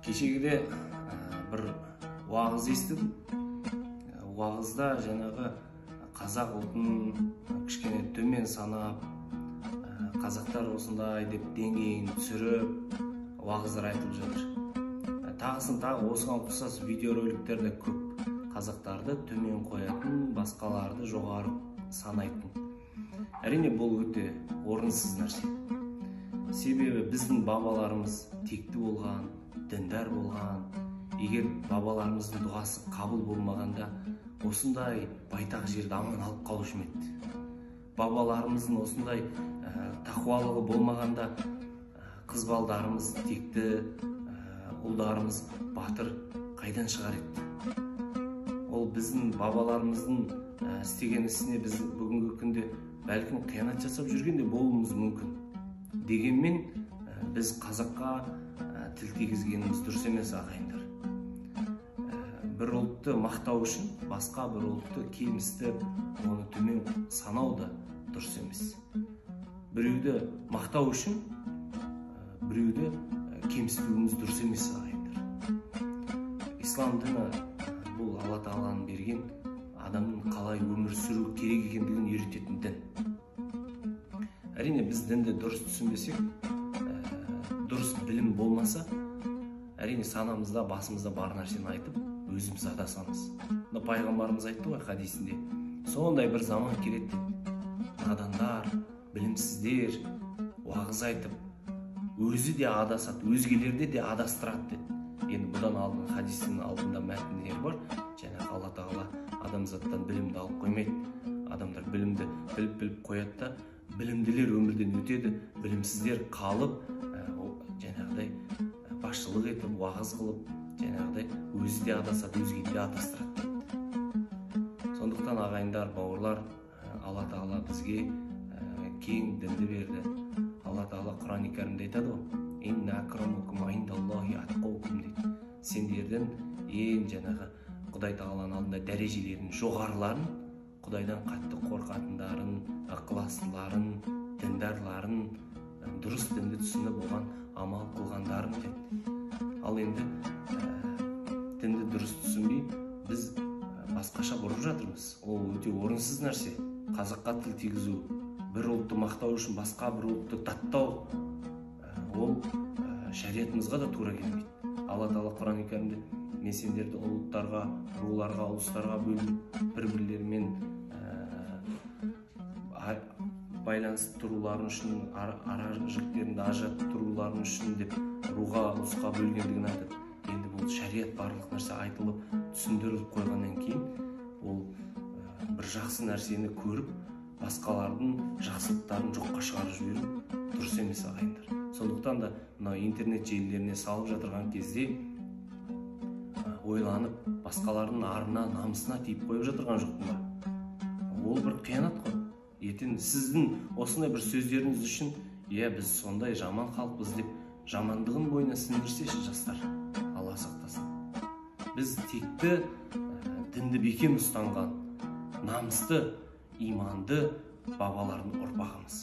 Кешегіде бір уағыз естідім. Уағызда жаңағы қазақ ұлтын кішкене төмен санап, қазақтар осындай деп деңгейін түсіріп, уағыздар айтылып жатыр. Тағысын тағы осыған ұқсас видеороликтерде көп қазақтарды төмен қоятын, басқаларды жоғары санайтын. Әрине бұл өте орынсыз нәрсе. Себебі біздің бабаларымыз текті болған, діндар болған. Егер бабаларымыздың дұғасы қабыл болмағанда, осындай байтақ жерді аман алып қалушы ма еді? Бабаларымыздың осындай тақуалығы болмағанда, қыз балдарымыз текті, ұлдарымыз батыр қайдан шығар еді? Ол біздің бабаларымыздың істеген ісіне біз бүгінгі күнде бәлкім қиянат жасап жүрген де болуымыз мүмкін. Дегенмен біз қазаққа тіл тигізгеніміз дұрыс емес, ағайындар. Бір ұлтты мақтау үшін басқа бір ұлтты кемсітіп, оны төмен санау да дұрыс емес. Біреуді мақтау үшін біреуді кемсітуіміз дұрыс емес, ағайындар. Ислам діні бұл Алла Тағаланың берген адамның қалай өмір сүру керек екендігін үйрететін дін. Әрине біз дінді дұрыс түсінбесек, дұрыс білім болмаса, әрине санамызда, басымызда бар нәрсені айтып, өзіміз адасамыз. Пайғамбарымыз айтты ғой хадисінде, сондай бір заман келеді деп, надандар, білімсіздер уағыз айтып, өзі де адасады, өзгелерді де адастырады деді. Енді бұдан алдын хадистің алдында мәтіндер бар, және Алла Тағала адамзаттан білімді алып қоймайды. Адамдар білімді біліп қояды да, білімділер өмірден өтеді, білімсіздер қалып, жаңағыдай басшылық етіп, уағыз қылып, жаңағыдай өзі де адасады, өзгені де адастырады дейді. Сондықтан ағайындар, бауырлар, Алла Тағала бізге кең дінді берді. Алла Тағала Құран-ы Кәрімде айтады ғой, «Инна акрамакум индаллахи атқауkum» дейді. Сендердің ең жаңағы Құдай Тағаланың алдында дәрежелерінің жоғарыларын, Құдайдан қатты қорқатындарын, ықыластыларын, діндарларын, дұрыс дінді түсініп оған амал қылғандарын дейді. Ал енді дінді дұрыс түсінбей, біз басқаша бұрып жатырмыз. Ол өте орынсыз нәрсе. Қазаққа тіл тигізу, бір ұлтты мақтау үшін басқа бір ұлтты даттау, ол шариғатымызға да тура келмейді. Алла Тағала Құран-ы Кәрімде, мен сендерді ұлттарға, руларға, ұлыстарға бөліп, бір-бірлерімен байланысып тұруларын үшін, ара жіктерінде ажыратып тұруларын үшін деп руға, ұлысқа бөлгендігін айтады. Енді бұл шариғат барлық нәрсе айтылып, түсіндіріліп қойғаннан кейін, ол бір жақсы нәрсені көріп, басқалардың жақсылықтарын жоққа шығарып жіберу дұрыс емес, ағайындар. Сондықтан да мына интернет желілеріне салып жатырған кезде ойланып, басқалардың арына, намысына тиіп қойып жатырған жоқпын ба? Ол бір қиянат қой. Ертең сіздің осындай бір сөздеріңіз үшін, біз сондай жаман халықпыз деп, жамандығын бойына сіңдірсеші жастар, Алла сақтасын. Біз текті, дінді бекем ұстанған, намысты, иманды бабалардың ұрпағымыз.